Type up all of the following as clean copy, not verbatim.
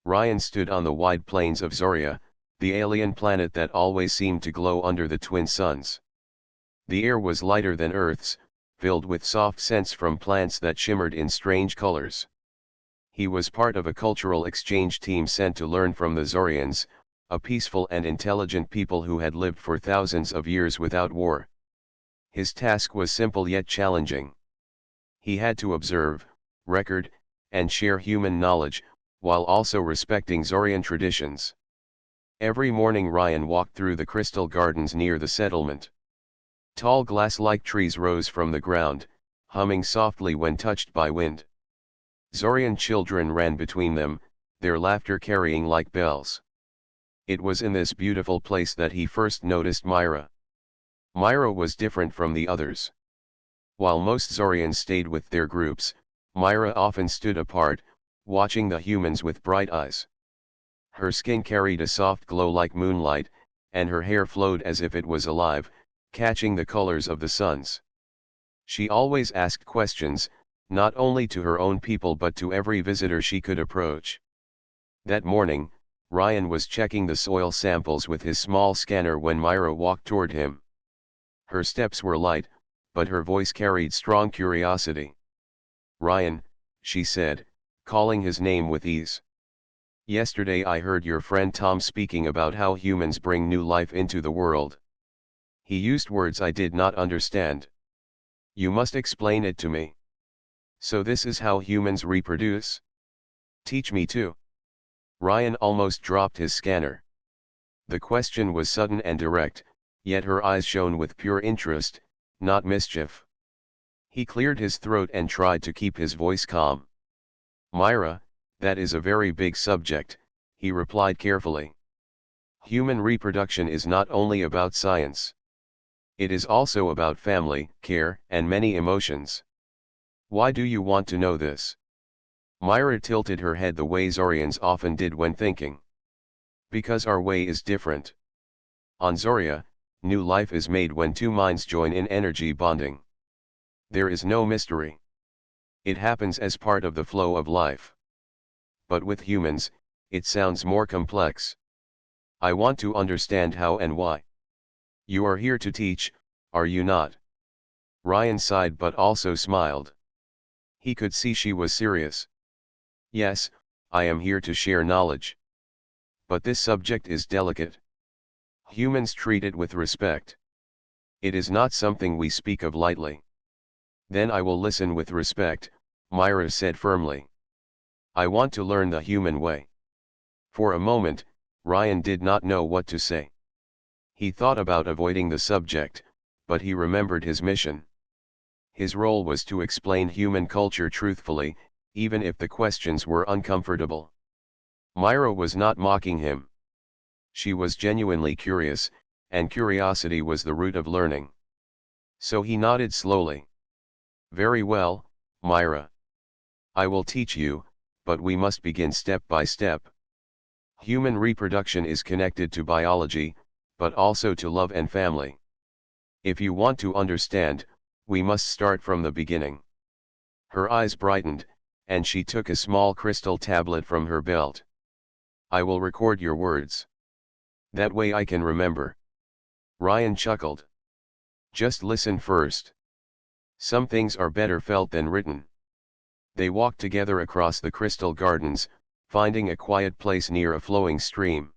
Ryan stood on the wide plains of Zoria, the alien planet that always seemed to glow under the twin suns. The air was lighter than Earth's, filled with soft scents from plants that shimmered in strange colors. He was part of a cultural exchange team sent to learn from the Zorians, a peaceful and intelligent people who had lived for thousands of years without war. His task was simple yet challenging. He had to observe, record, and share human knowledge, while also respecting Zorian traditions. Every morning Ryan walked through the crystal gardens near the settlement. Tall glass-like trees rose from the ground, humming softly when touched by wind. Zorian children ran between them, their laughter carrying like bells. It was in this beautiful place that he first noticed Myra. Myra was different from the others. While most Zorians stayed with their groups, Myra often stood apart, watching the humans with bright eyes. Her skin carried a soft glow like moonlight, and her hair flowed as if it was alive, catching the colors of the suns. She always asked questions, not only to her own people but to every visitor she could approach. That morning, Ryan was checking the soil samples with his small scanner when Myra walked toward him. Her steps were light, but her voice carried strong curiosity. "Ryan," she said, calling his name with ease. "Yesterday I heard your friend Tom speaking about how humans bring new life into the world. He used words I did not understand. You must explain it to me. So this is how humans reproduce? Teach me too." Ryan almost dropped his scanner. The question was sudden and direct, yet her eyes shone with pure interest, not mischief. He cleared his throat and tried to keep his voice calm. "Myra, that is a very big subject," he replied carefully. "Human reproduction is not only about science. It is also about family, care, and many emotions. Why do you want to know this?" Myra tilted her head the way Zorians often did when thinking. "Because our way is different. On Zoria, new life is made when two minds join in energy bonding. There is no mystery. It happens as part of the flow of life. But with humans, it sounds more complex. I want to understand how and why. You are here to teach, are you not?" Ryan sighed but also smiled. He could see she was serious. "Yes, I am here to share knowledge. But this subject is delicate. Humans treat it with respect. It is not something we speak of lightly." "Then I will listen with respect," Myra said firmly. "I want to learn the human way." For a moment, Ryan did not know what to say. He thought about avoiding the subject, but he remembered his mission. His role was to explain human culture truthfully, even if the questions were uncomfortable. Myra was not mocking him. She was genuinely curious, and curiosity was the root of learning. So he nodded slowly. "Very well, Myra. I will teach you, but we must begin step by step. Human reproduction is connected to biology, but also to love and family. If you want to understand, we must start from the beginning." Her eyes brightened, and she took a small crystal tablet from her belt. "I will record your words. That way I can remember." Ryan chuckled. "Just listen first. Some things are better felt than written." They walked together across the crystal gardens, finding a quiet place near a flowing stream.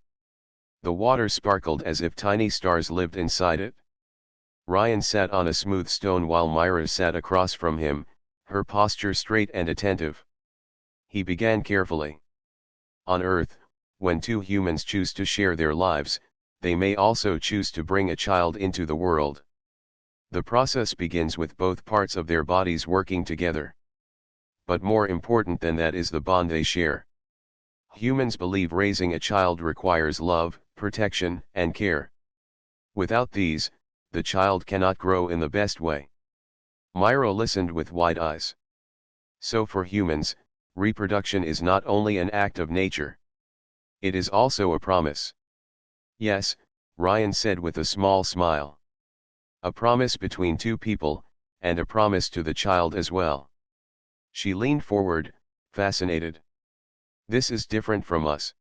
The water sparkled as if tiny stars lived inside it. Ryan sat on a smooth stone while Myra sat across from him, her posture straight and attentive. He began carefully. "On Earth, when two humans choose to share their lives, they may also choose to bring a child into the world. The process begins with both parts of their bodies working together. But more important than that is the bond they share. Humans believe raising a child requires love, protection, and care. Without these, the child cannot grow in the best way." Myra listened with wide eyes. "So for humans, reproduction is not only an act of nature. It is also a promise." "Yes," Ryan said with a small smile. "A promise between two people, and a promise to the child as well." She leaned forward, fascinated. This is different from us.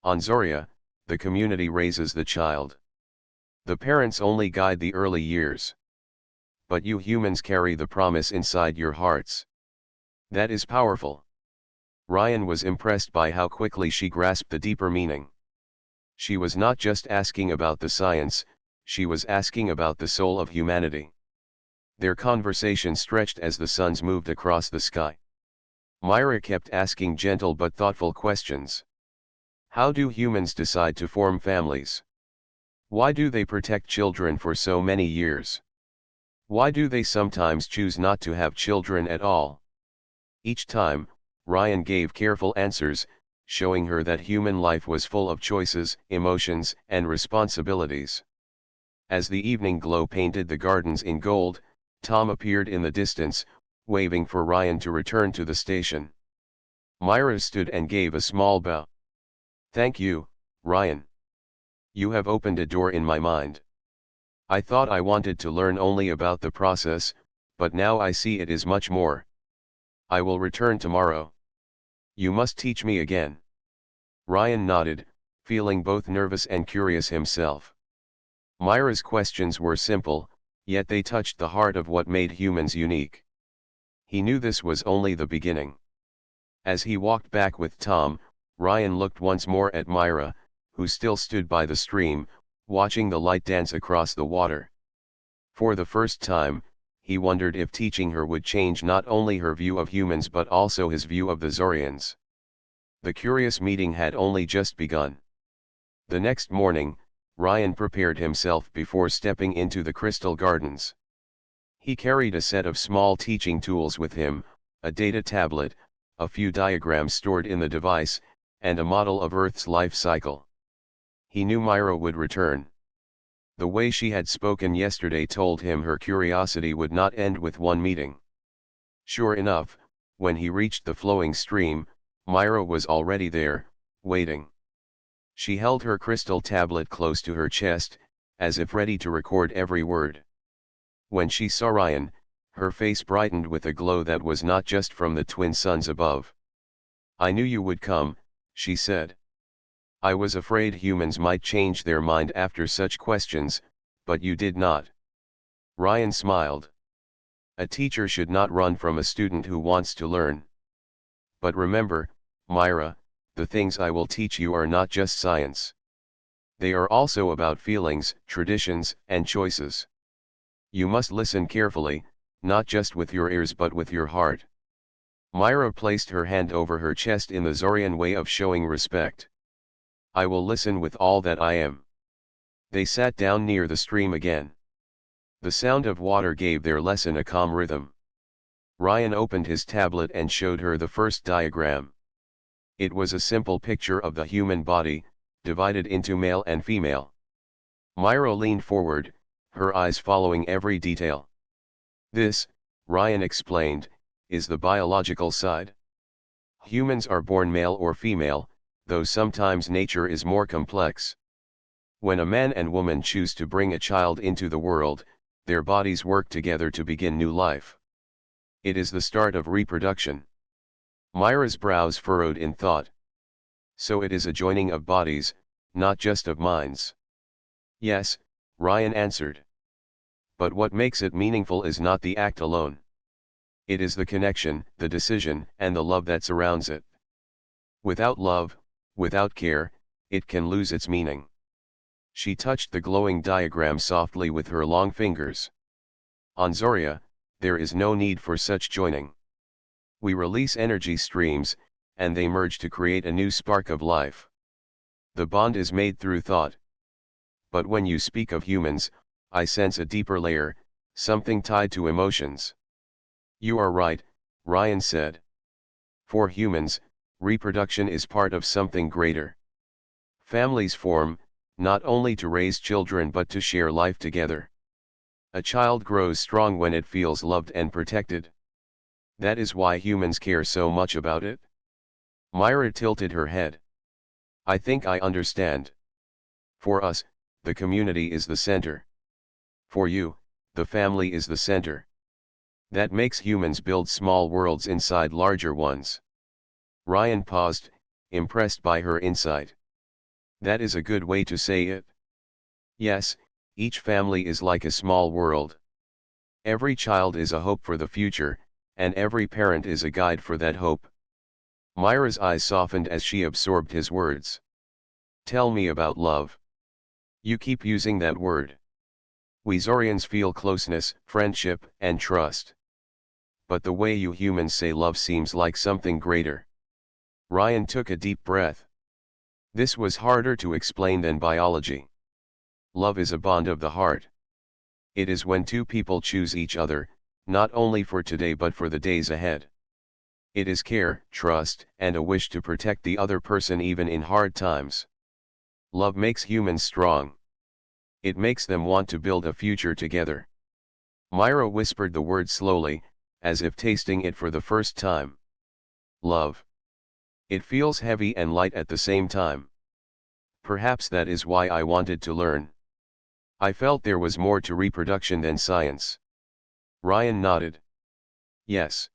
On Zoria, the community raises the child. The parents only guide the early years. But you humans carry the promise inside your hearts. That is powerful. Ryan was impressed by how quickly she grasped the deeper meaning. She was not just asking about the science, she was asking about the soul of humanity. Their conversation stretched as the suns moved across the sky. Myra kept asking gentle but thoughtful questions. How do humans decide to form families? Why do they protect children for so many years? Why do they sometimes choose not to have children at all? Each time, Ryan gave careful answers, showing her that human life was full of choices, emotions, and responsibilities. As the evening glow painted the gardens in gold, Tom appeared in the distance, waving for Ryan to return to the station. Myra stood and gave a small bow. Thank you, Ryan. You have opened a door in my mind. I thought I wanted to learn only about the process, but now I see it is much more. I will return tomorrow. You must teach me again. Ryan nodded, feeling both nervous and curious himself. Myra's questions were simple, yet they touched the heart of what made humans unique. He knew this was only the beginning. As he walked back with Tom, Ryan looked once more at Myra, who still stood by the stream, watching the light dance across the water. For the first time, he wondered if teaching her would change not only her view of humans but also his view of the Zorians. The curious meeting had only just begun. The next morning, Ryan prepared himself before stepping into the crystal gardens. He carried a set of small teaching tools with him, a data tablet, a few diagrams stored in the device, and a model of Earth's life cycle. He knew Myra would return. The way she had spoken yesterday told him her curiosity would not end with one meeting. Sure enough, when he reached the flowing stream, Myra was already there, waiting. She held her crystal tablet close to her chest, as if ready to record every word. When she saw Ryan, her face brightened with a glow that was not just from the twin suns above. I knew you would come, she said. I was afraid humans might change their mind after such questions, but you did not. Ryan smiled. A teacher should not run from a student who wants to learn. But remember, Myra, the things I will teach you are not just science. They are also about feelings, traditions, and choices. You must listen carefully, not just with your ears but with your heart. Myra placed her hand over her chest in the Zorian way of showing respect. I will listen with all that I am. They sat down near the stream again. The sound of water gave their lesson a calm rhythm. Ryan opened his tablet and showed her the first diagram. It was a simple picture of the human body, divided into male and female. Myra leaned forward, her eyes following every detail. This, Ryan explained, is the biological side. Humans are born male or female, though sometimes nature is more complex. When a man and woman choose to bring a child into the world, their bodies work together to begin new life. It is the start of reproduction. Myra's brows furrowed in thought. So it is a joining of bodies, not just of minds. Yes, Ryan answered. But what makes it meaningful is not the act alone. It is the connection, the decision, and the love that surrounds it. Without love, without care, it can lose its meaning. She touched the glowing diagram softly with her long fingers. On Zoria, there is no need for such joining. We release energy streams, and they merge to create a new spark of life. The bond is made through thought. But when you speak of humans, I sense a deeper layer, something tied to emotions. You are right, Ryan said. For humans, reproduction is part of something greater. Families form, not only to raise children but to share life together. A child grows strong when it feels loved and protected. That is why humans care so much about it. Myra tilted her head. I think I understand. For us, the community is the center. For you, the family is the center. That makes humans build small worlds inside larger ones. Ryan paused, impressed by her insight. That is a good way to say it. Yes, each family is like a small world. Every child is a hope for the future, and every parent is a guide for that hope. Myra's eyes softened as she absorbed his words. Tell me about love. You keep using that word. We Zorians feel closeness, friendship, and trust. But the way you humans say love seems like something greater. Ryan took a deep breath. This was harder to explain than biology. Love is a bond of the heart. It is when two people choose each other, not only for today but for the days ahead. It is care, trust, and a wish to protect the other person even in hard times. Love makes humans strong. It makes them want to build a future together. Myra whispered the word slowly, as if tasting it for the first time. Love. It feels heavy and light at the same time. Perhaps that is why I wanted to learn. I felt there was more to reproduction than science. Ryan nodded. Yes.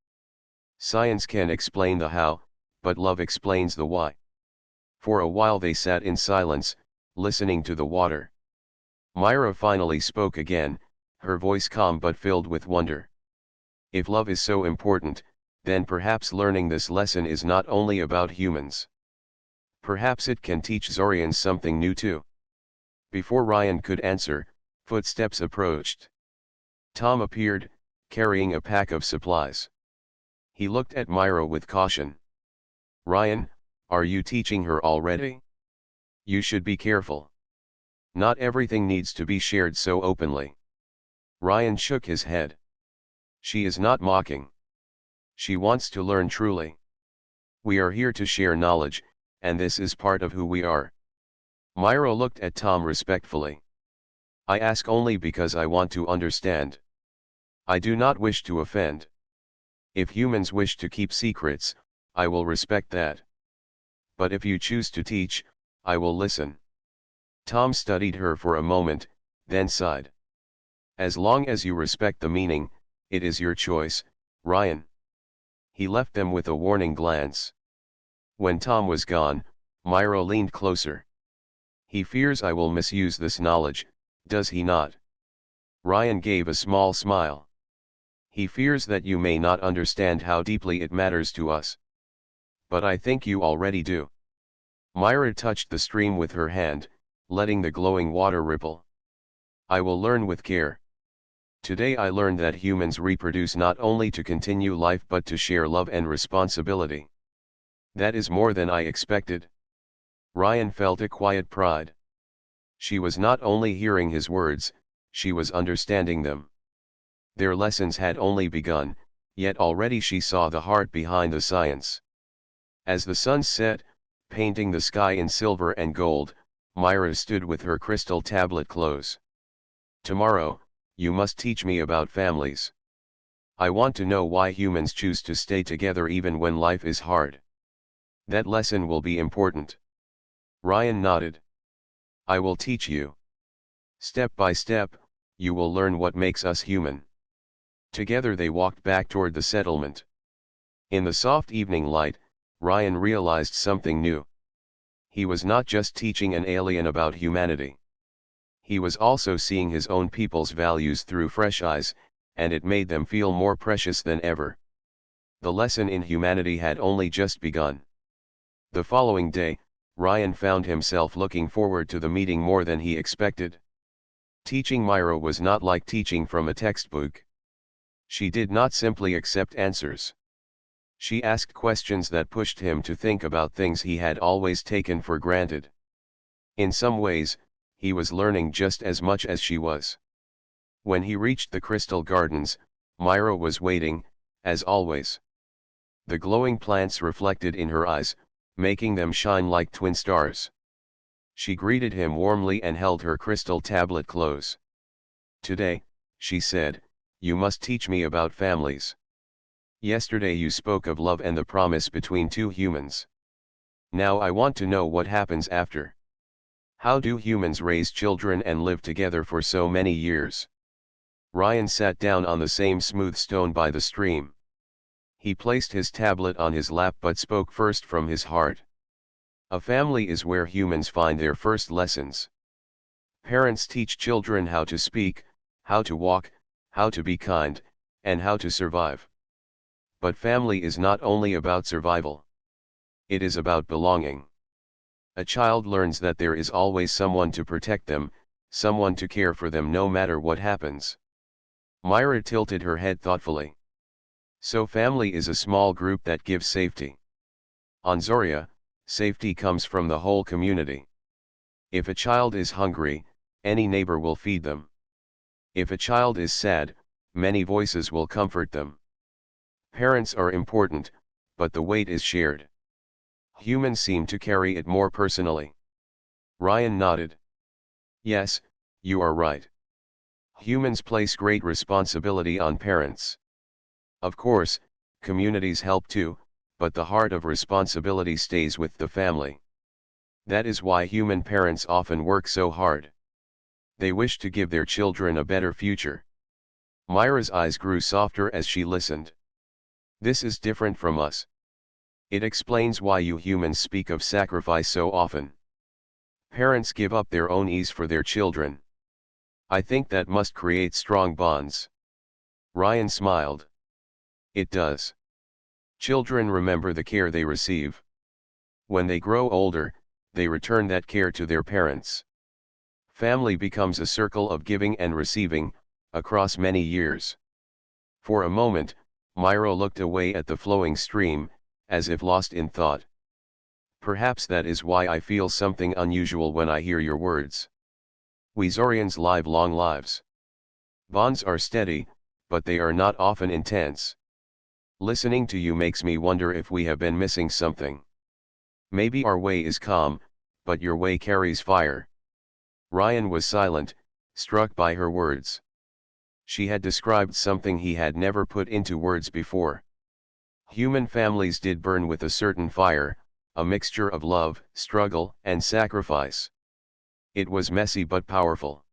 Science can explain the how, but love explains the why. For a while they sat in silence, listening to the water. Myra finally spoke again, her voice calm but filled with wonder. If love is so important, then perhaps learning this lesson is not only about humans. Perhaps it can teach Zorians something new too. Before Ryan could answer, footsteps approached. Tom appeared, carrying a pack of supplies. He looked at Myra with caution. Ryan, are you teaching her already? You should be careful. Not everything needs to be shared so openly. Ryan shook his head. She is not mocking. She wants to learn truly. We are here to share knowledge, and this is part of who we are. Myra looked at Tom respectfully. I ask only because I want to understand. I do not wish to offend. If humans wish to keep secrets, I will respect that. But if you choose to teach, I will listen. Tom studied her for a moment, then sighed. As long as you respect the meaning, it is your choice, Ryan. He left them with a warning glance. When Tom was gone, Myra leaned closer. He fears I will misuse this knowledge, does he not? Ryan gave a small smile. He fears that you may not understand how deeply it matters to us. But I think you already do. Myra touched the stream with her hand, letting the glowing water ripple. I will learn with care. Today I learned that humans reproduce not only to continue life but to share love and responsibility. That is more than I expected. Ryan felt a quiet pride. She was not only hearing his words, she was understanding them. Their lessons had only begun, yet already she saw the heart behind the science. As the sun set, painting the sky in silver and gold, Myra stood with her crystal tablet close. Tomorrow, you must teach me about families. I want to know why humans choose to stay together even when life is hard. That lesson will be important. Ryan nodded. I will teach you. Step by step, you will learn what makes us human. Together they walked back toward the settlement. In the soft evening light, Ryan realized something new. He was not just teaching an alien about humanity. He was also seeing his own people's values through fresh eyes, and it made them feel more precious than ever. The lesson in humanity had only just begun. The following day, Ryan found himself looking forward to the meeting more than he expected. Teaching Myra was not like teaching from a textbook. She did not simply accept answers. She asked questions that pushed him to think about things he had always taken for granted. In some ways, he was learning just as much as she was. When he reached the crystal gardens, Myra was waiting, as always. The glowing plants reflected in her eyes, making them shine like twin stars. She greeted him warmly and held her crystal tablet close. Today, she said, you must teach me about families. Yesterday you spoke of love and the promise between two humans. Now I want to know what happens after. How do humans raise children and live together for so many years? Ryan sat down on the same smooth stone by the stream. He placed his tablet on his lap but spoke first from his heart. A family is where humans find their first lessons. Parents teach children how to speak, how to walk, how to be kind, and how to survive. But family is not only about survival. It is about belonging. A child learns that there is always someone to protect them, someone to care for them no matter what happens. Myra tilted her head thoughtfully. So family is a small group that gives safety. On Zoria, safety comes from the whole community. If a child is hungry, any neighbor will feed them. If a child is sad, many voices will comfort them. Parents are important, but the weight is shared. Humans seem to carry it more personally. Ryan nodded. Yes, you are right. Humans place great responsibility on parents. Of course, communities help too, but the heart of responsibility stays with the family. That is why human parents often work so hard. They wish to give their children a better future. Myra's eyes grew softer as she listened. This is different from us. It explains why you humans speak of sacrifice so often. Parents give up their own ease for their children. I think that must create strong bonds. Ryan smiled. It does. Children remember the care they receive. When they grow older, they return that care to their parents. Family becomes a circle of giving and receiving, across many years. For a moment, Myra looked away at the flowing stream, as if lost in thought. Perhaps that is why I feel something unusual when I hear your words. We Zorians live long lives. Bonds are steady, but they are not often intense. Listening to you makes me wonder if we have been missing something. Maybe our way is calm, but your way carries fire. Ryan was silent, struck by her words. She had described something he had never put into words before. Human families did burn with a certain fire, a mixture of love, struggle, and sacrifice. It was messy but powerful.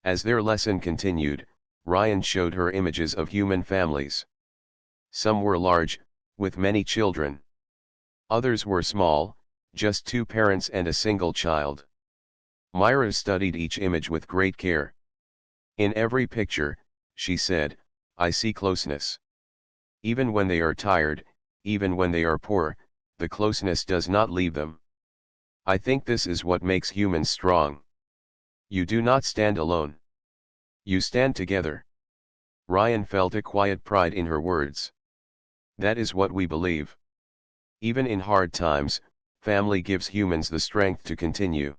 As their lesson continued, Ryan showed her images of human families. Some were large, with many children. Others were small, just two parents and a single child. Myra studied each image with great care. In every picture, she said, I see closeness. Even when they are tired, even when they are poor, the closeness does not leave them. I think this is what makes humans strong. You do not stand alone. You stand together. Ryan felt a quiet pride in her words. That is what we believe. Even in hard times, family gives humans the strength to continue.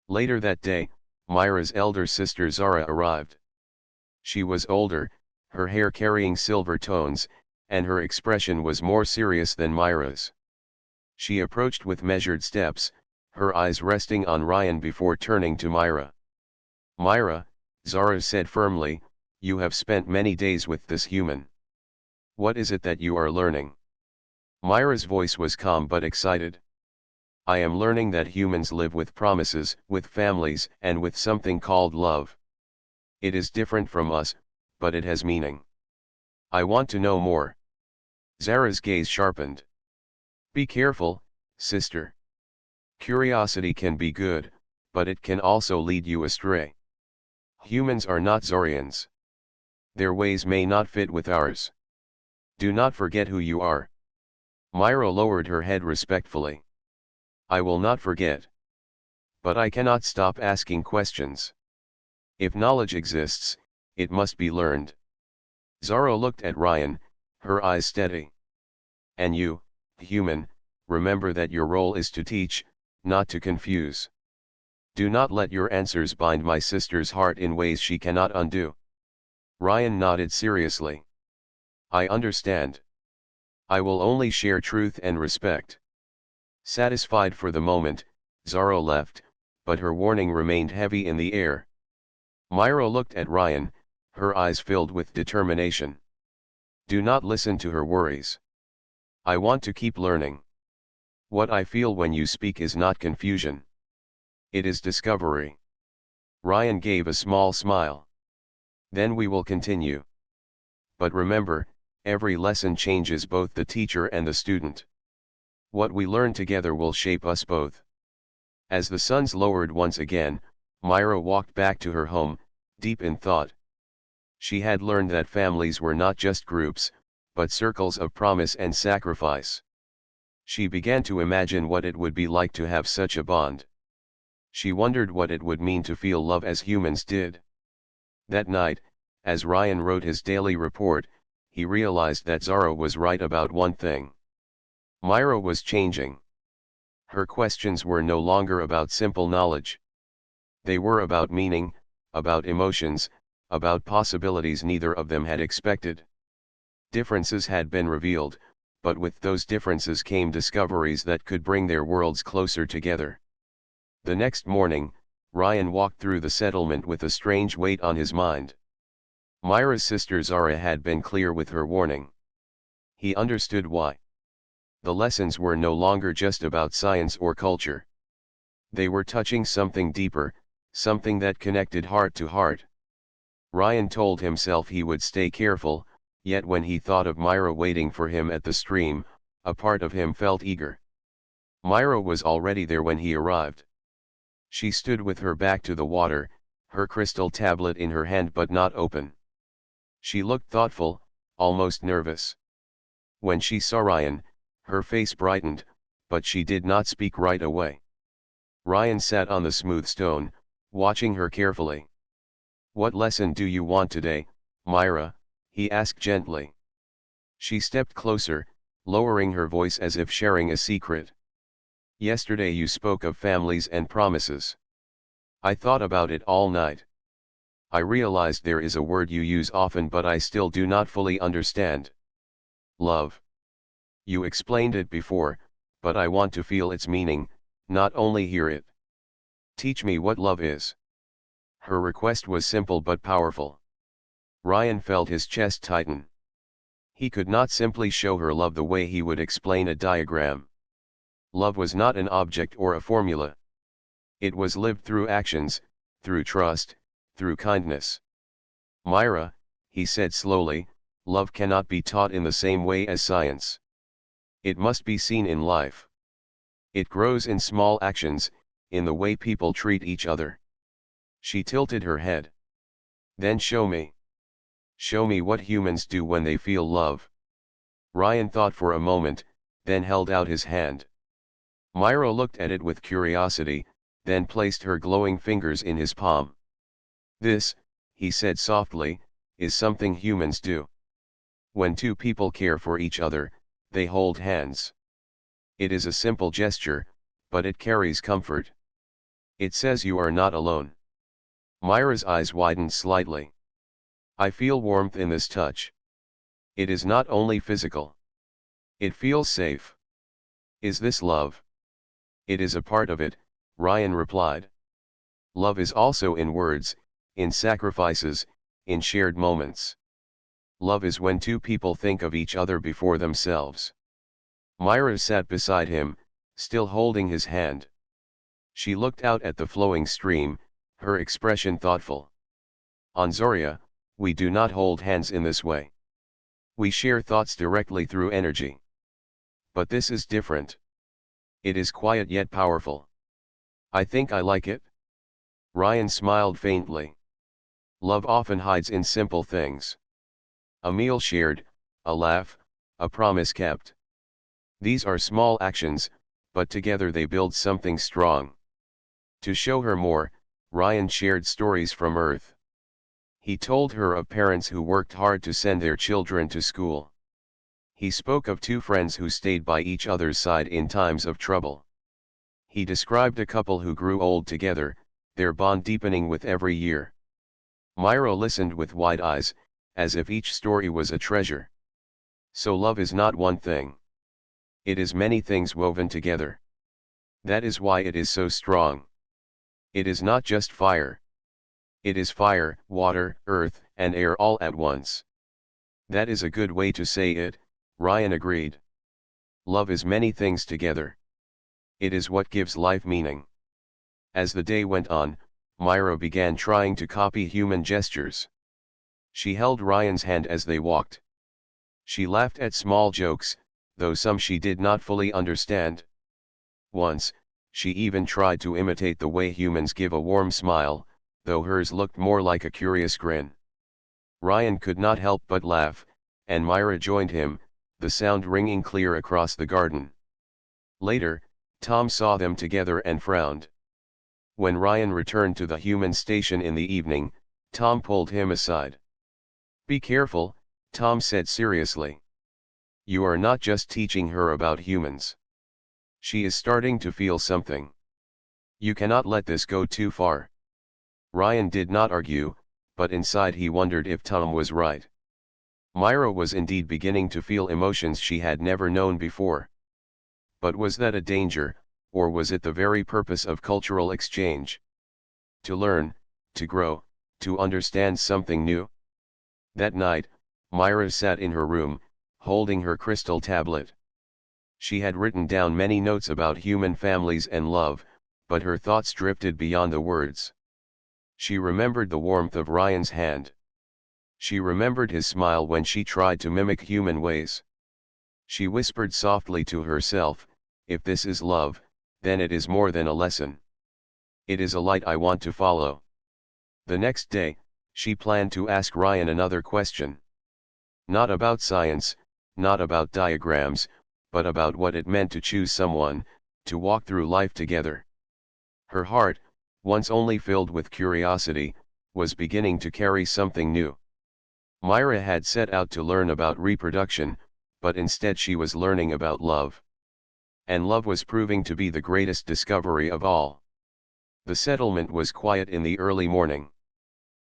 Later that day, Myra's elder sister Zara arrived. She was older, her hair carrying silver tones, and her expression was more serious than Myra's. She approached with measured steps, her eyes resting on Ryan before turning to Myra. Myra, Zara said firmly, you have spent many days with this human. What is it that you are learning? Myra's voice was calm but excited. I am learning that humans live with promises, with families, and with something called love. It is different from us, but it has meaning. I want to know more. Zara's gaze sharpened. Be careful, sister. Curiosity can be good, but it can also lead you astray. Humans are not Zorians. Their ways may not fit with ours. Do not forget who you are. Myra lowered her head respectfully. I will not forget. But I cannot stop asking questions. If knowledge exists, it must be learned. Zara looked at Ryan, her eyes steady. And you, human, remember that your role is to teach, not to confuse. Do not let your answers bind my sister's heart in ways she cannot undo. Ryan nodded seriously. I understand. I will only share truth and respect. Satisfied for the moment, Zara left, but her warning remained heavy in the air. Myra looked at Ryan, her eyes filled with determination. Do not listen to her worries. I want to keep learning. What I feel when you speak is not confusion. It is discovery. Ryan gave a small smile. Then we will continue. But remember, every lesson changes both the teacher and the student. What we learn together will shape us both. As the suns lowered once again, Myra walked back to her home, deep in thought. She had learned that families were not just groups, but circles of promise and sacrifice. She began to imagine what it would be like to have such a bond. She wondered what it would mean to feel love as humans did. That night, as Ryan wrote his daily report, he realized that Zara was right about one thing. Myra was changing. Her questions were no longer about simple knowledge. They were about meaning, about emotions, about possibilities neither of them had expected. Differences had been revealed, but with those differences came discoveries that could bring their worlds closer together. The next morning, Ryan walked through the settlement with a strange weight on his mind. Myra's sister Zara had been clear with her warning. He understood why. The lessons were no longer just about science or culture. They were touching something deeper, something that connected heart to heart. Ryan told himself he would stay careful, yet when he thought of Myra waiting for him at the stream, a part of him felt eager. Myra was already there when he arrived. She stood with her back to the water, her crystal tablet in her hand but not open. She looked thoughtful, almost nervous. When she saw Ryan, her face brightened, but she did not speak right away. Ryan sat on the smooth stone, watching her carefully. "What lesson do you want today, Myra?" he asked gently. She stepped closer, lowering her voice as if sharing a secret. "Yesterday you spoke of families and promises. I thought about it all night. I realized there is a word you use often but I still do not fully understand. Love. You explained it before, but I want to feel its meaning, not only hear it. Teach me what love is." Her request was simple but powerful. Ryan felt his chest tighten. He could not simply show her love the way he would explain a diagram. Love was not an object or a formula. It was lived through actions, through trust, through kindness. "Myra," he said slowly, "love cannot be taught in the same way as science. It must be seen in life. It grows in small actions, in the way people treat each other." She tilted her head. "Then show me. Show me what humans do when they feel love." Ryan thought for a moment, then held out his hand. Myra looked at it with curiosity, then placed her glowing fingers in his palm. "This," he said softly, "is something humans do. When two people care for each other, they hold hands. It is a simple gesture, but it carries comfort. It says you are not alone." Myra's eyes widened slightly. "I feel warmth in this touch. It is not only physical. It feels safe. Is this love?" "It is a part of it," Ryan replied. "Love is also in words, in sacrifices, in shared moments. Love is when two people think of each other before themselves." Myra sat beside him, still holding his hand. She looked out at the flowing stream, her expression thoughtful. "On Zoria, we do not hold hands in this way. We share thoughts directly through energy. But this is different. It is quiet yet powerful. I think I like it." Ryan smiled faintly. "Love often hides in simple things. A meal shared, a laugh, a promise kept. These are small actions, but together they build something strong." To show her more, Ryan shared stories from Earth. He told her of parents who worked hard to send their children to school. He spoke of two friends who stayed by each other's side in times of trouble. He described a couple who grew old together, their bond deepening with every year. Myra listened with wide eyes, as if each story was a treasure. So love is not one thing. It is many things woven together. That is why it is so strong. It is not just fire. It is fire, water, earth, and air all at once. That is a good way to say it, Ryan agreed. Love is many things together. It is what gives life meaning. As the day went on, Myra began trying to copy human gestures. She held Ryan's hand as they walked. She laughed at small jokes, though some she did not fully understand. Once, she even tried to imitate the way humans give a warm smile, though hers looked more like a curious grin. Ryan could not help but laugh, and Myra joined him, the sound ringing clear across the garden. Later, Tom saw them together and frowned. When Ryan returned to the human station in the evening, Tom pulled him aside. "Be careful," Tom said seriously. "You are not just teaching her about humans. She is starting to feel something. You cannot let this go too far." Ryan did not argue, but inside he wondered if Tom was right. Myra was indeed beginning to feel emotions she had never known before. But was that a danger, or was it the very purpose of cultural exchange? To learn, to grow, to understand something new? That night, Myra sat in her room, holding her crystal tablet. She had written down many notes about human families and love, but her thoughts drifted beyond the words. She remembered the warmth of Ryan's hand. She remembered his smile when she tried to mimic human ways. She whispered softly to herself, "If this is love, then it is more than a lesson. It is a light I want to follow." The next day, she planned to ask Ryan another question. Not about science, not about diagrams, but about what it meant to choose someone, to walk through life together. Her heart, once only filled with curiosity, was beginning to carry something new. Myra had set out to learn about reproduction, but instead she was learning about love. And love was proving to be the greatest discovery of all. The settlement was quiet in the early morning.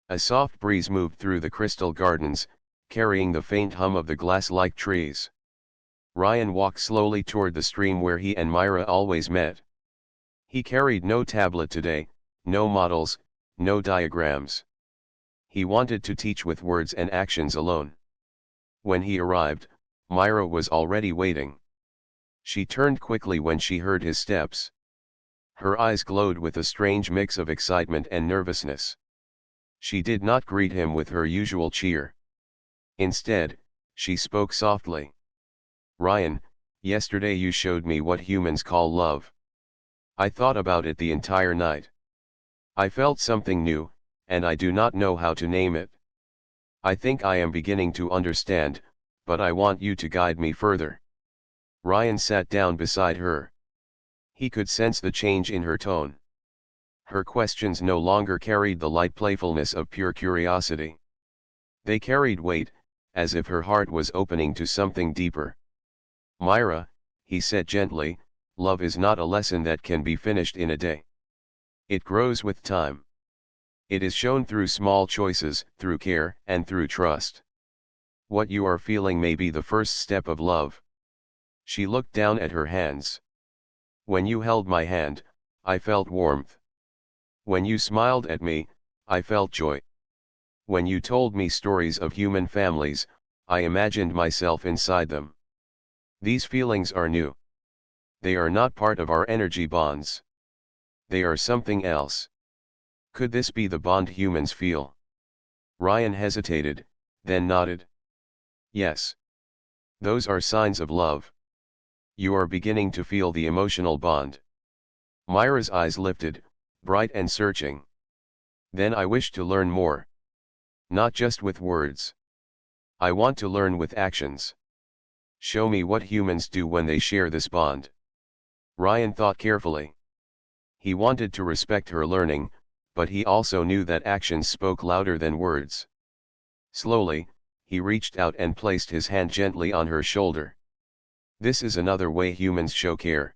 A soft breeze moved through the crystal gardens, carrying the faint hum of the glass-like trees. Ryan walked slowly toward the stream where he and Myra always met. He carried no tablet today, no models, no diagrams. He wanted to teach with words and actions alone. When he arrived, Myra was already waiting. She turned quickly when she heard his steps. Her eyes glowed with a strange mix of excitement and nervousness. She did not greet him with her usual cheer. Instead, she spoke softly. "Ryan, yesterday you showed me what humans call love. I thought about it the entire night. I felt something new, and I do not know how to name it. I think I am beginning to understand, but I want you to guide me further." Ryan sat down beside her. He could sense the change in her tone. Her questions no longer carried the light playfulness of pure curiosity. They carried weight, as if her heart was opening to something deeper. "Myra," he said gently, "love is not a lesson that can be finished in a day. It grows with time. It is shown through small choices, through care, and through trust. What you are feeling may be the first step of love." She looked down at her hands. "When you held my hand, I felt warmth. When you smiled at me, I felt joy. When you told me stories of human families, I imagined myself inside them. These feelings are new. They are not part of our energy bonds. They are something else. Could this be the bond humans feel?" Ryan hesitated, then nodded. "Yes. Those are signs of love. You are beginning to feel the emotional bond." Myra's eyes lifted, bright and searching. "Then I wish to learn more. Not just with words. I want to learn with actions. Show me what humans do when they share this bond." Ryan thought carefully. He wanted to respect her learning, but he also knew that actions spoke louder than words. Slowly, he reached out and placed his hand gently on her shoulder. "This is another way humans show care.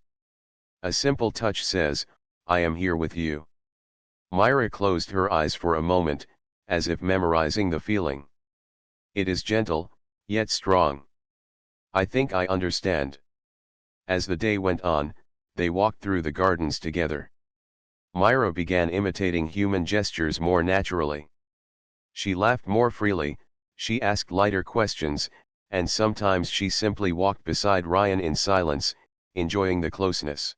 A simple touch says, 'I am here with you.'" Myra closed her eyes for a moment, as if memorizing the feeling. "It is gentle, yet strong. I think I understand." As the day went on, they walked through the gardens together. Myra began imitating human gestures more naturally. She laughed more freely, she asked lighter questions, and sometimes she simply walked beside Ryan in silence, enjoying the closeness.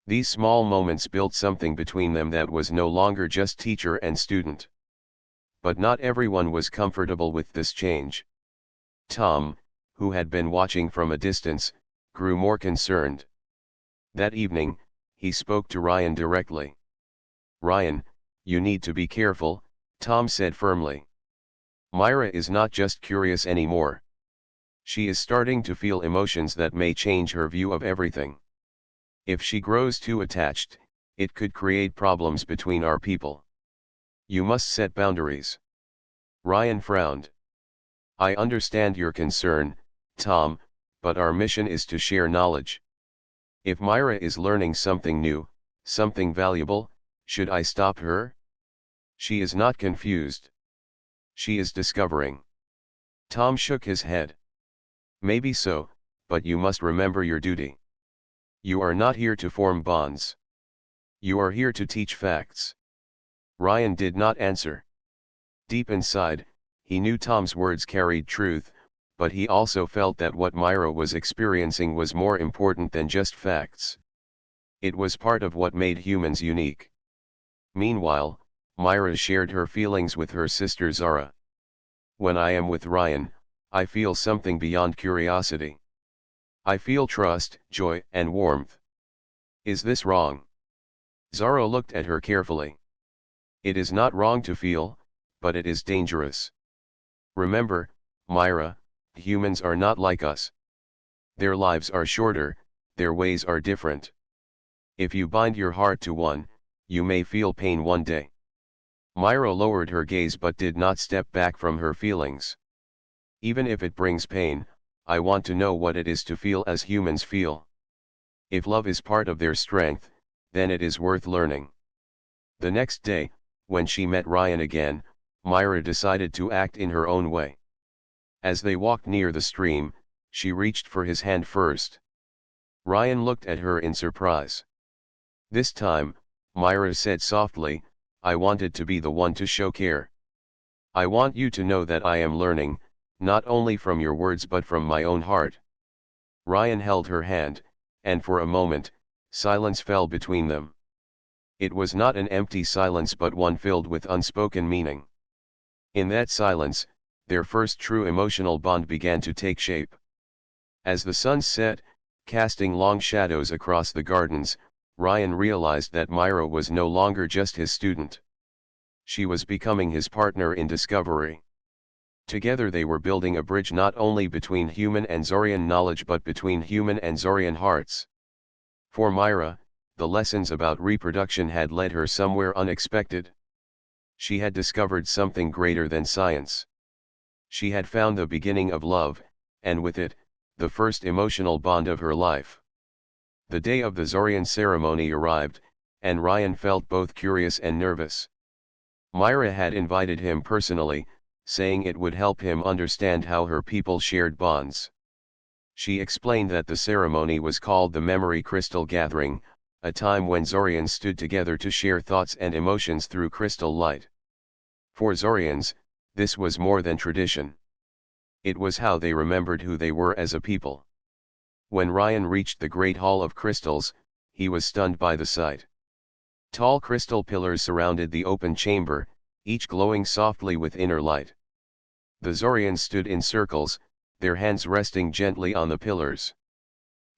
These small moments built something between them that was no longer just teacher and student. But not everyone was comfortable with this change. Tom, who had been watching from a distance, grew more concerned. That evening, he spoke to Ryan directly. "Ryan, you need to be careful," Tom said firmly. "Myra is not just curious anymore. She is starting to feel emotions that may change her view of everything. If she grows too attached, it could create problems between our people. You must set boundaries." Ryan frowned. "I understand your concern, Tom, but our mission is to share knowledge. If Myra is learning something new, something valuable, should I stop her? She is not confused. She is discovering." Tom shook his head. "Maybe so, but you must remember your duty. You are not here to form bonds. You are here to teach facts." Ryan did not answer. Deep inside, he knew Tom's words carried truth, but he also felt that what Myra was experiencing was more important than just facts. It was part of what made humans unique. Meanwhile, Myra shared her feelings with her sister Zara. "When I am with Ryan, I feel something beyond curiosity. I feel trust, joy, and warmth. Is this wrong?" Zara looked at her carefully. "It is not wrong to feel, but it is dangerous. Remember, Myra, humans are not like us. Their lives are shorter, their ways are different. If you bind your heart to one, you may feel pain one day." Myra lowered her gaze but did not step back from her feelings. "Even if it brings pain, I want to know what it is to feel as humans feel. If love is part of their strength, then it is worth learning." The next day, when she met Ryan again, Myra decided to act in her own way. As they walked near the stream, she reached for his hand first. Ryan looked at her in surprise. This time, Myra said softly, "I wanted to be the one to show care. I want you to know that I am learning, not only from your words but from my own heart." Ryan held her hand, and for a moment, silence fell between them. It was not an empty silence but one filled with unspoken meaning. In that silence, their first true emotional bond began to take shape. As the sun set, casting long shadows across the gardens, Ryan realized that Myra was no longer just his student. She was becoming his partner in discovery. Together they were building a bridge not only between human and Zorian knowledge but between human and Zorian hearts. For Myra, the lessons about reproduction had led her somewhere unexpected. She had discovered something greater than science. She had found the beginning of love, and with it, the first emotional bond of her life. The day of the Zorian ceremony arrived, and Ryan felt both curious and nervous. Myra had invited him personally, saying it would help him understand how her people shared bonds. She explained that the ceremony was called the Memory Crystal Gathering, a time when Zorians stood together to share thoughts and emotions through crystal light. For Zorians, this was more than tradition. It was how they remembered who they were as a people. When Ryan reached the Great Hall of Crystals, he was stunned by the sight. Tall crystal pillars surrounded the open chamber, each glowing softly with inner light. The Zorians stood in circles, their hands resting gently on the pillars.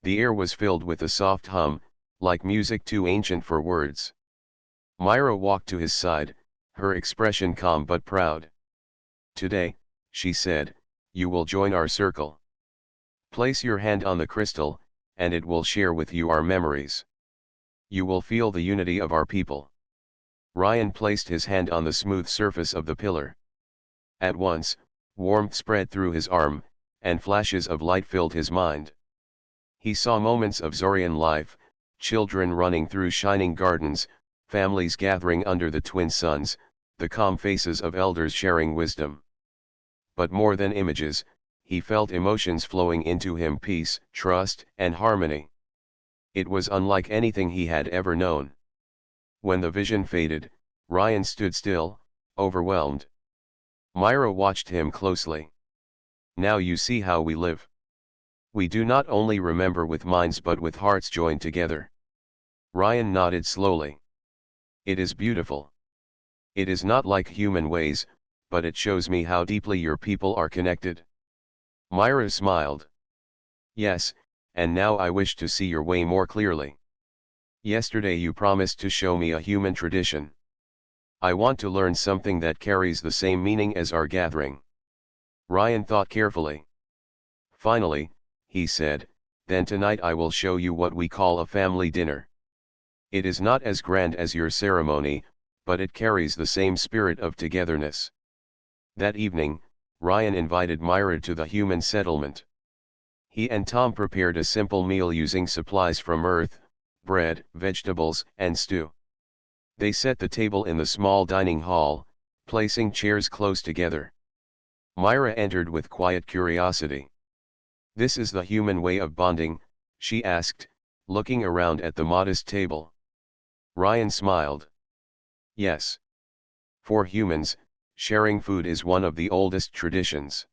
The air was filled with a soft hum, like music too ancient for words. Myra walked to his side, her expression calm but proud. "Today," she said, "you will join our circle. Place your hand on the crystal, and it will share with you our memories. You will feel the unity of our people." Ryan placed his hand on the smooth surface of the pillar. At once, warmth spread through his arm, and flashes of light filled his mind. He saw moments of Zorian life, children running through shining gardens, families gathering under the twin suns, the calm faces of elders sharing wisdom. But more than images, he felt emotions flowing into him: peace, trust, and harmony. It was unlike anything he had ever known. When the vision faded, Ryan stood still, overwhelmed. Myra watched him closely. "Now you see how we live. We do not only remember with minds but with hearts joined together." Ryan nodded slowly. "It is beautiful. It is not like human ways, but it shows me how deeply your people are connected." Myra smiled. Yes, and now I wish to see your way more clearly. Yesterday you promised to show me a human tradition. I want to learn something that carries the same meaning as our gathering. Ryan thought carefully. Finally, he said, then tonight I will show you what we call a family dinner. It is not as grand as your ceremony, but it carries the same spirit of togetherness. That evening, Ryan invited Myra to the human settlement. He and Tom prepared a simple meal using supplies from Earth, bread, vegetables, and stew. They set the table in the small dining hall, placing chairs close together. Myra entered with quiet curiosity. This is the human way of bonding, she asked, looking around at the modest table. Ryan smiled. Yes. For humans, sharing food is one of the oldest traditions.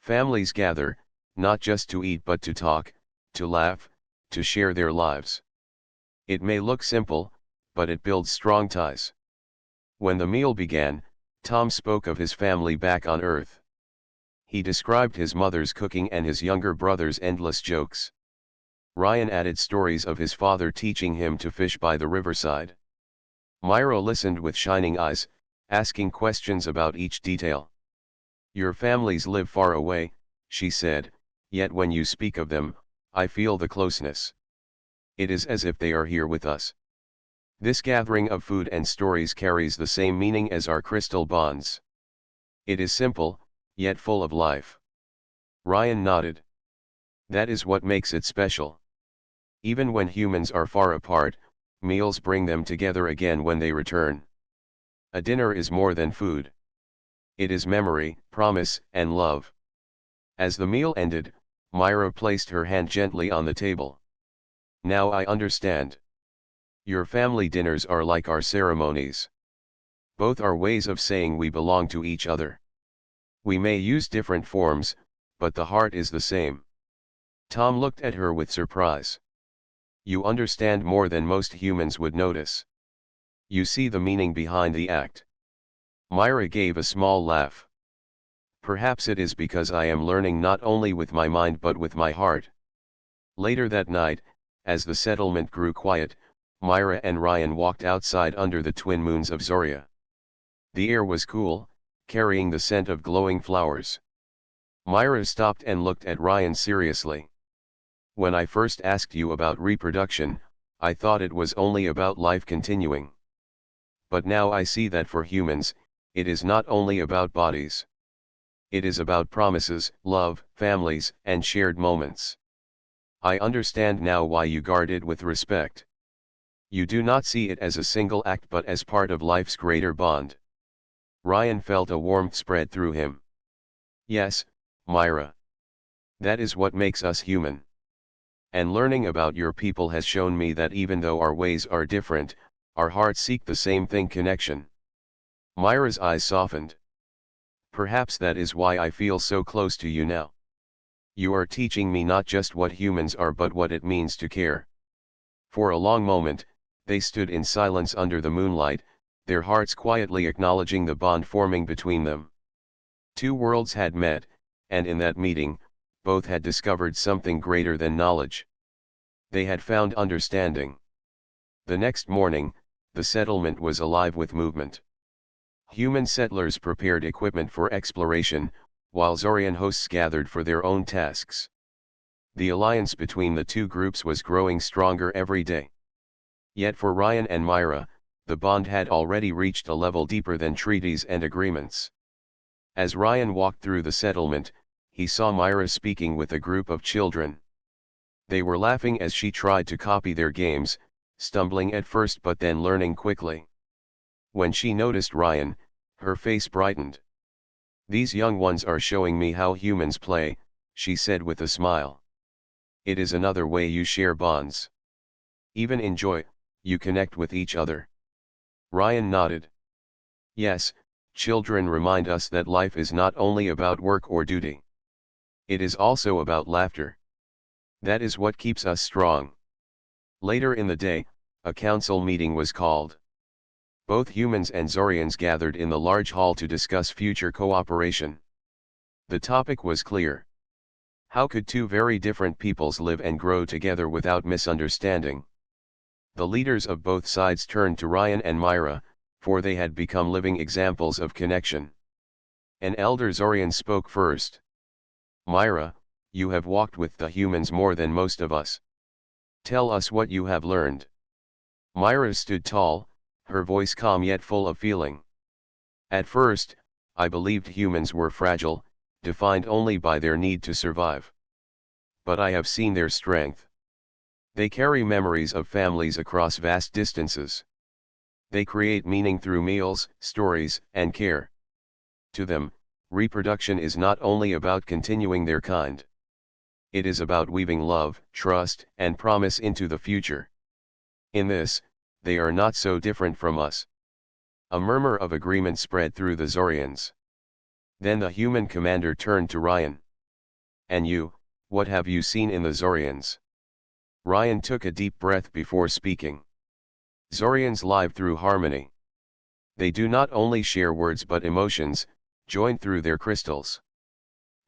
Families gather, not just to eat but to talk, to laugh, to share their lives. It may look simple, but it builds strong ties. When the meal began, Tom spoke of his family back on Earth. He described his mother's cooking and his younger brother's endless jokes. Ryan added stories of his father teaching him to fish by the riverside. Myra listened with shining eyes, asking questions about each detail. Your families live far away, she said, yet when you speak of them, I feel the closeness. It is as if they are here with us. This gathering of food and stories carries the same meaning as our crystal bonds. It is simple, yet full of life. Ryan nodded. That is what makes it special. Even when humans are far apart, meals bring them together again when they return. A dinner is more than food. It is memory, promise, and love. As the meal ended, Myra placed her hand gently on the table. Now I understand. Your family dinners are like our ceremonies. Both are ways of saying we belong to each other. We may use different forms, but the heart is the same. Tom looked at her with surprise. You understand more than most humans would notice. You see the meaning behind the act. Myra gave a small laugh. Perhaps it is because I am learning not only with my mind but with my heart. Later that night, as the settlement grew quiet, Myra and Ryan walked outside under the twin moons of Zoria. The air was cool, carrying the scent of glowing flowers. Myra stopped and looked at Ryan seriously. When I first asked you about reproduction, I thought it was only about life continuing. But now I see that for humans, it is not only about bodies. It is about promises, love, families, and shared moments. I understand now why you guard it with respect. You do not see it as a single act but as part of life's greater bond. Ryan felt a warmth spread through him. Yes, Myra. That is what makes us human. And learning about your people has shown me that even though our ways are different, our hearts seek the same thing: connection. Myra's eyes softened. Perhaps that is why I feel so close to you now. You are teaching me not just what humans are but what it means to care. For a long moment, they stood in silence under the moonlight, their hearts quietly acknowledging the bond forming between them. Two worlds had met, and in that meeting, both had discovered something greater than knowledge. They had found understanding. The next morning, the settlement was alive with movement. Human settlers prepared equipment for exploration, while Zorian hosts gathered for their own tasks. The alliance between the two groups was growing stronger every day. Yet for Ryan and Myra, the bond had already reached a level deeper than treaties and agreements. As Ryan walked through the settlement, he saw Myra speaking with a group of children. They were laughing as she tried to copy their games, stumbling at first but then learning quickly. When she noticed Ryan, her face brightened. These young ones are showing me how humans play, she said with a smile. It is another way you share bonds. Even in joy, you connect with each other. Ryan nodded. Yes, children remind us that life is not only about work or duty. It is also about laughter. That is what keeps us strong. Later in the day, a council meeting was called. Both humans and Zorians gathered in the large hall to discuss future cooperation. The topic was clear. How could two very different peoples live and grow together without misunderstanding? The leaders of both sides turned to Ryan and Myra, for they had become living examples of connection. An elder Zorian spoke first. Myra, you have walked with the humans more than most of us. Tell us what you have learned. Myra stood tall, her voice calm yet full of feeling. At first, I believed humans were fragile, defined only by their need to survive. But I have seen their strength. They carry memories of families across vast distances. They create meaning through meals, stories, and care. To them, reproduction is not only about continuing their kind. It is about weaving love, trust, and promise into the future. In this, they are not so different from us. A murmur of agreement spread through the Zorians. Then the human commander turned to Ryan. And you, what have you seen in the Zorians? Ryan took a deep breath before speaking. Zorians live through harmony. They do not only share words but emotions, joined through their crystals.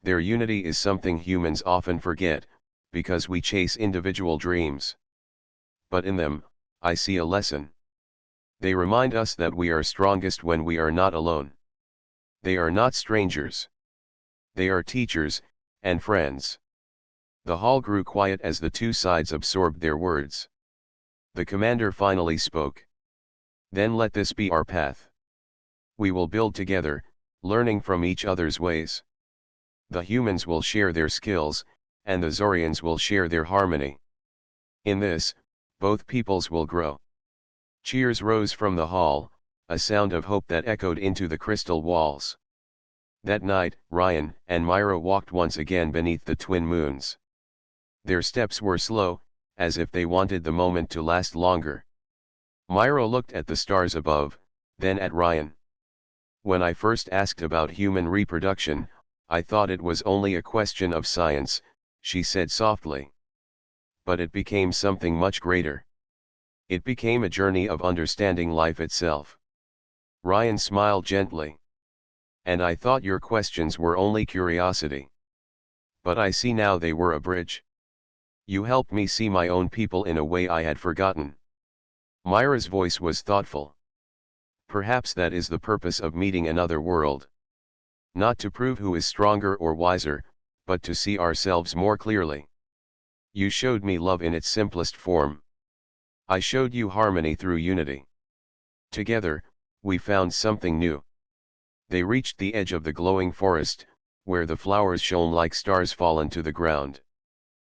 Their unity is something humans often forget, because we chase individual dreams. But in them, I see a lesson. They remind us that we are strongest when we are not alone. They are not strangers. They are teachers, and friends. The hall grew quiet as the two sides absorbed their words. The commander finally spoke. Then let this be our path. We will build together, learning from each other's ways. The humans will share their skills, and the Zorians will share their harmony. In this, both peoples will grow. Cheers rose from the hall, a sound of hope that echoed into the crystal walls. That night, Ryan and Myra walked once again beneath the twin moons. Their steps were slow, as if they wanted the moment to last longer. Myra looked at the stars above, then at Ryan. When I first asked about human reproduction, I thought it was only a question of science, she said softly. But it became something much greater. It became a journey of understanding life itself. Ryan smiled gently. And I thought your questions were only curiosity. But I see now they were a bridge. You helped me see my own people in a way I had forgotten. Myra's voice was thoughtful. Perhaps that is the purpose of meeting another world. Not to prove who is stronger or wiser, but to see ourselves more clearly. You showed me love in its simplest form. I showed you harmony through unity. Together, we found something new. They reached the edge of the glowing forest, where the flowers shone like stars fallen to the ground.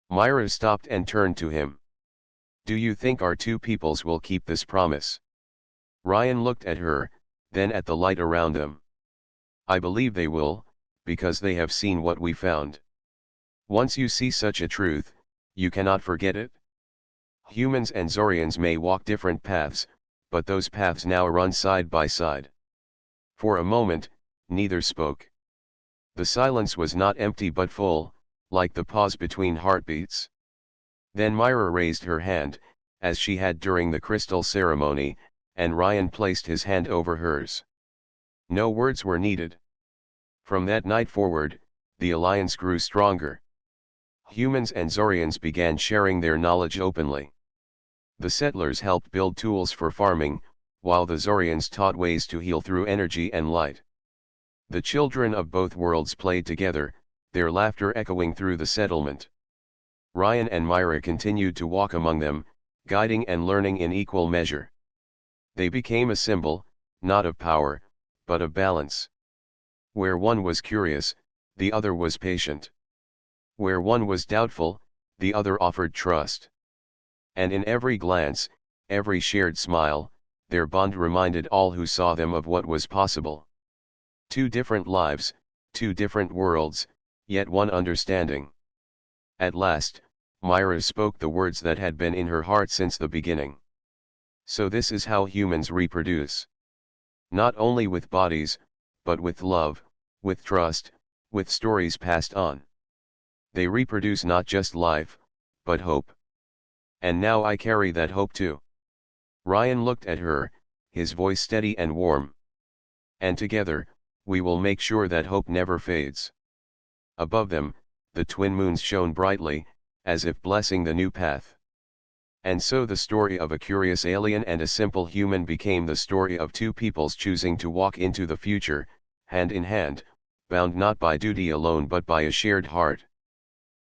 Myra stopped and turned to him. Do you think our two peoples will keep this promise? Ryan looked at her, then at the light around them. I believe they will, because they have seen what we found. Once you see such a truth, you cannot forget it. Humans and Zorians may walk different paths, but those paths now run side by side. For a moment, neither spoke. The silence was not empty but full, like the pause between heartbeats. Then Myra raised her hand, as she had during the crystal ceremony, and Ryan placed his hand over hers. No words were needed. From that night forward, the alliance grew stronger. Humans and Zorians began sharing their knowledge openly. The settlers helped build tools for farming, while the Zorians taught ways to heal through energy and light. The children of both worlds played together, their laughter echoing through the settlement. Ryan and Myra continued to walk among them, guiding and learning in equal measure. They became a symbol, not of power, but of balance. Where one was curious, the other was patient. Where one was doubtful, the other offered trust. And in every glance, every shared smile, their bond reminded all who saw them of what was possible. Two different lives, two different worlds, yet one understanding. At last, Myra spoke the words that had been in her heart since the beginning. So this is how humans reproduce. Not only with bodies, but with love, with trust, with stories passed on. They reproduce not just life, but hope. And now I carry that hope too. Ryan looked at her, his voice steady and warm. And together, we will make sure that hope never fades. Above them, the twin moons shone brightly, as if blessing the new path. And so the story of a curious alien and a simple human became the story of two peoples choosing to walk into the future, hand in hand, bound not by duty alone but by a shared heart.